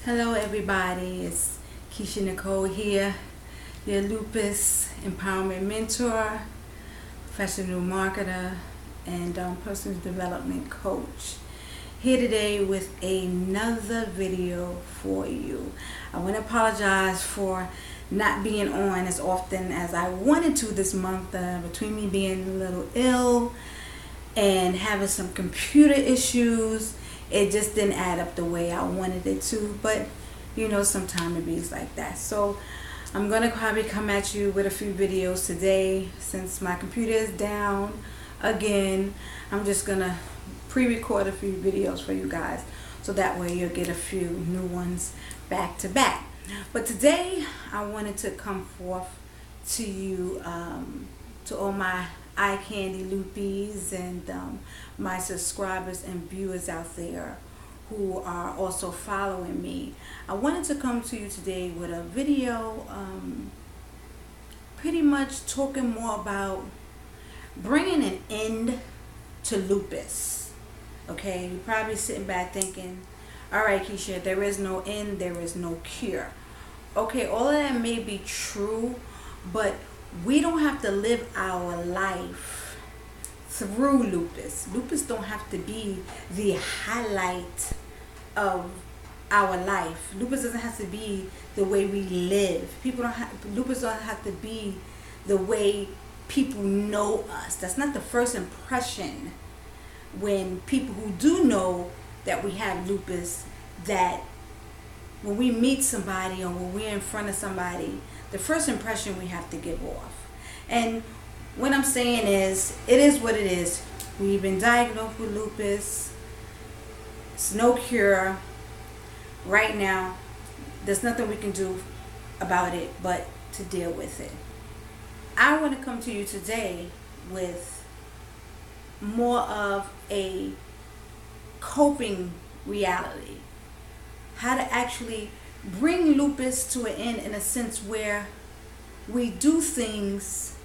Hello everybody, it's Keisha Nicole here, your Lupus Empowerment Mentor, professional marketer, and personal development coach. Here today with another video for you. I want to apologize for not being on as often as I wanted to this month, between me being a little ill and having some computer issues. It just didn't add up the way I wanted it to, but you know, sometimes it be like that. So I'm gonna probably come at you with a few videos today. Since my computer is down again, I'm just gonna pre-record a few videos for you guys, so that way you'll get a few new ones back to back. But today I wanted to come forth to you, to all my eye candy Lupies and my subscribers and viewers out there who are also following me. I wanted to come to you today with a video pretty much talking more about bringing an end to lupus. Okay, you're probably sitting back thinking, alright Keisha, there is no end, there is no cure. Okay, all of that may be true, but we don't have to live our life through lupus. Lupus don't have to be the highlight of our life. Lupus doesn't have to be the way we live. Lupus don't have to be the way people know us. That's not the first impression when people who do know that we have lupus, that when we meet somebody or when we're in front of somebody, the first impression we have to give off. And what I'm saying is, it is what it is. We've been diagnosed with lupus. It's no cure. Right now, there's nothing we can do about it but to deal with it. I want to come to you today with more of a coping reality. How to actually bring lupus to an end, in a sense where we do things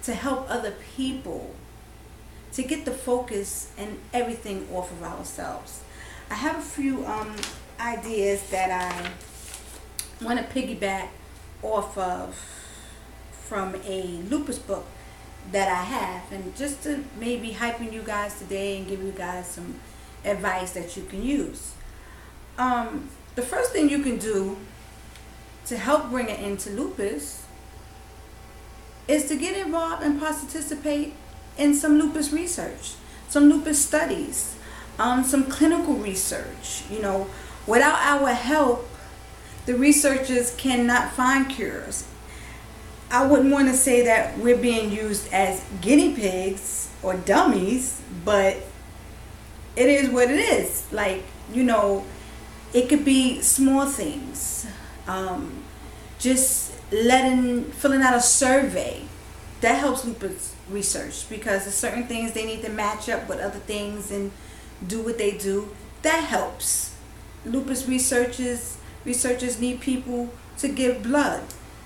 to help other people, to get the focus and everything off of ourselves. I have a few ideas that I want to piggyback off of from a lupus book that I have, and just to maybe hyping you guys today and give you guys some advice that you can use. The first thing you can do to help bring an end to lupus is to get involved and participate in some lupus research, some lupus studies, some clinical research. You know, without our help, the researchers cannot find cures. I wouldn't want to say that we're being used as guinea pigs or dummies, but it is what it is. Like, you know, it could be small things. Just filling out a survey, that helps lupus research, because there's certain things they need to match up with other things and do what they do. That helps. Lupus researchers need people to give blood.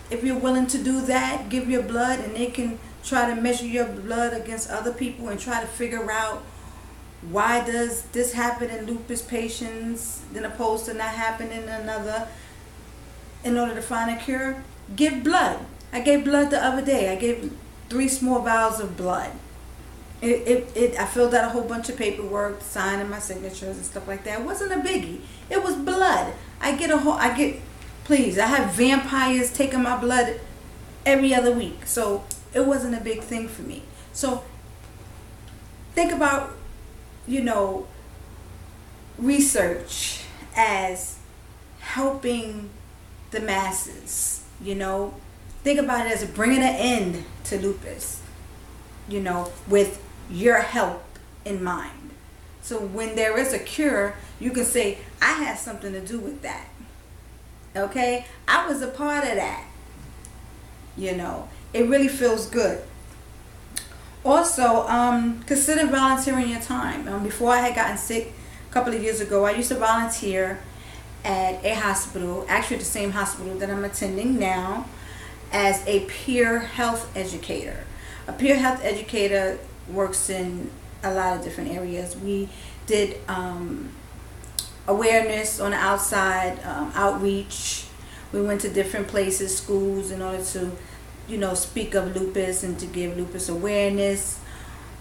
If you're willing to do that, give your blood, and they can try to measure your blood against other people and try to figure out why does this happen in lupus patients than opposed to not happening in another, in order to find a cure. Give blood. I gave blood the other day. I gave 3 small vials of blood. I filled out a whole bunch of paperwork, signing my signatures and stuff like that. It wasn't a biggie. It was blood. I have vampires taking my blood every other week. So it wasn't a big thing for me. So think about, you know, research as helping the masses. You know, think about it as bringing an end to lupus, you know, with your help in mind. So when there is a cure, you can say, I had something to do with that. Okay, I was a part of that. You know, it really feels good. Also, consider volunteering your time. Before I had gotten sick a couple of years ago, I used to volunteer at a hospital, actually the same hospital that I'm attending now, as a peer health educator. A peer health educator works in a lot of different areas. We did awareness on the outside, outreach. We went to different places, schools, in order to, speak of lupus and to give lupus awareness.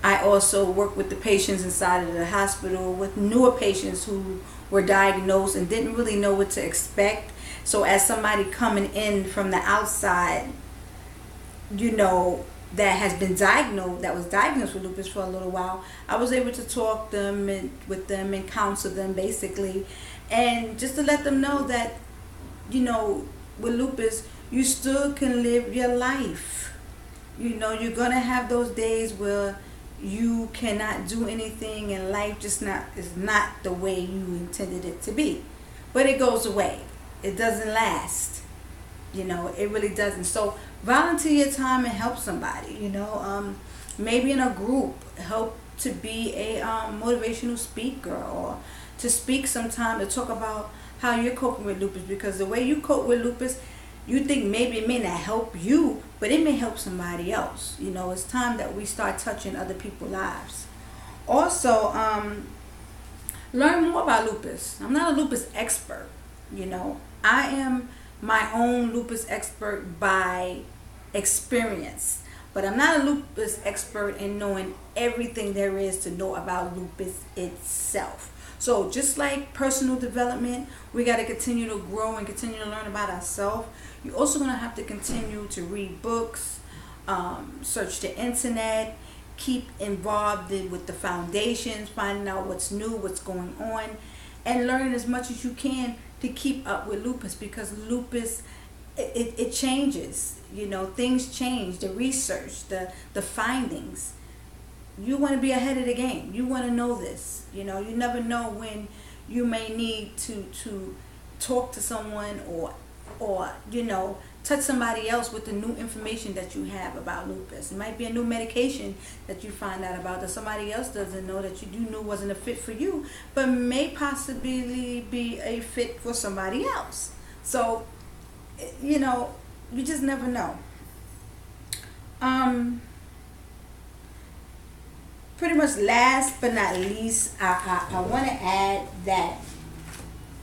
I also work with the patients inside of the hospital, with newer patients who were diagnosed and didn't really know what to expect. So as somebody coming in from the outside, that was diagnosed with lupus for a little while, I was able to talk with them and counsel them basically, and just to let them know that, with lupus, you still can live your life. You're gonna have those days where you cannot do anything and life is not the way you intended it to be, but it goes away. It doesn't last. It really doesn't. So volunteer your time and help somebody. Maybe in a group, help to be a motivational speaker, or to speak sometime to talk about how you're coping with lupus, because the way you cope with lupus, you think maybe it may not help you, but it may help somebody else. It's time that we start touching other people's lives. Also, learn more about lupus. I'm not a lupus expert. I am my own lupus expert by experience, but I'm not a lupus expert in knowing everything there is to know about lupus itself. So just like personal development, we got to continue to grow and continue to learn about ourselves. You're also going to have to continue to read books, search the internet, keep involved with the foundations, finding out what's new, what's going on, and learn as much as you can to keep up with lupus, because lupus, it changes. Things change, the research, the findings. You want to be ahead of the game. You want to know this. You never know when you may need to talk to someone or touch somebody else with the new information that you have about lupus. It might be a new medication that you find out about that somebody else doesn't know, that you knew wasn't a fit for you, but may possibly be a fit for somebody else. So, you just never know. Pretty much last but not least, I want to add that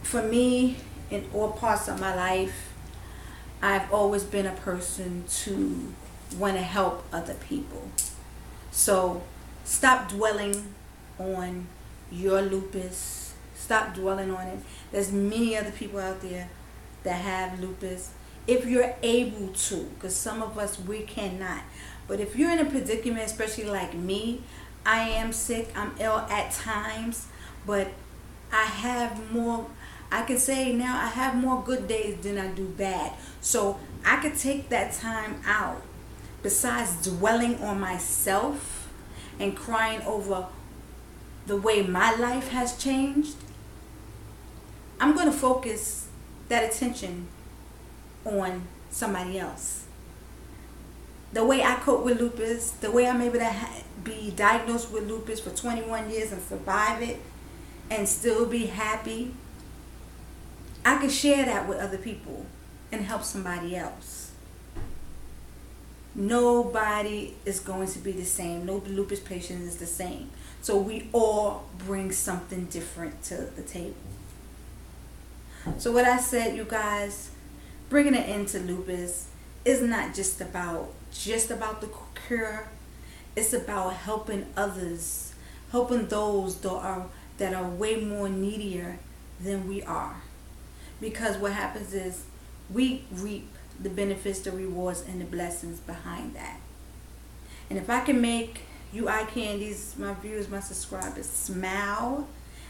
for me, in all parts of my life, I've always been a person to want to help other people. So stop dwelling on your lupus. Stop dwelling on it. There's many other people out there that have lupus. If you're able to, because some of us, we cannot. But if you're in a predicament, especially like me, I am sick, I'm ill at times, but I can say now I have more good days than I do bad. So I could take that time out, besides dwelling on myself and crying over the way my life has changed. I'm going to focus that attention on somebody else. The way I cope with lupus, the way I'm able to be diagnosed with lupus for 21 years and survive it and still be happy, I can share that with other people and help somebody else. Nobody is going to be the same. No lupus patient is the same. So we all bring something different to the table. So what I said, you guys, bringing an end to lupus is not just about the cure. It's about helping others, helping those that are way more needier than we are. Because what happens is we reap the benefits, the rewards, and the blessings behind that. And if I can make you eye candies, my viewers, my subscribers, smile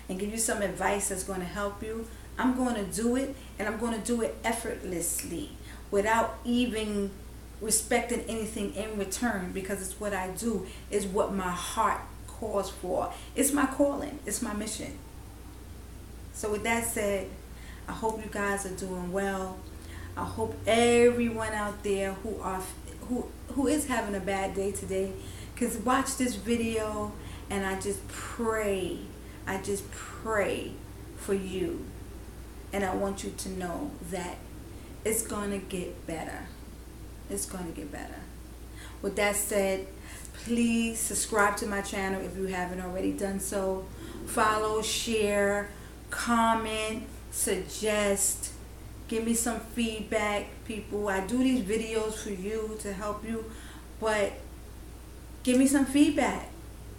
and give you some advice that's going to help you, I'm going to do it, and I'm going to do it effortlessly without even respecting anything in return, because it's what I do, it's what my heart calls for. It's my calling, it's my mission. So with that said, I hope you guys are doing well. I hope everyone out there who is having a bad day today can watch this video, and I just pray for you, and I want you to know that it's gonna get better. It's gonna get better. With that said, please subscribe to my channel if you haven't already done so. Follow, share, comment, suggest, give me some feedback, people. I do these videos for you to help you, but give me some feedback.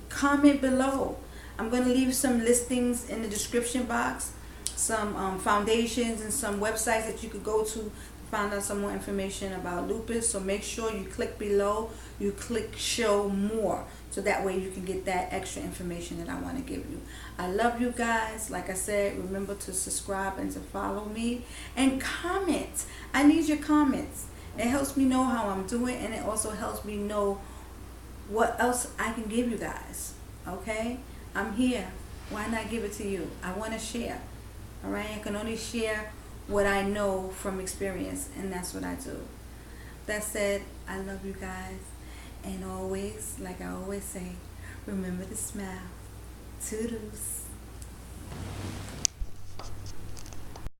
Comment below. I'm going to leave some listings in the description box, some foundations and some websites that you could go to find out some more information about lupus. So make sure you click below, you click show more, so that way you can get that extra information that I want to give you. I love you guys. Like I said, remember to subscribe and to follow me, and comment. I need your comments. It helps me know how I'm doing, and it also helps me know what else I can give you guys. Okay, I'm here. Why not give it to you? I want to share. All right, I can only share what I know from experience, and that's what I do. That said, I love you guys, and always, like I always say, remember to smile. Toodles.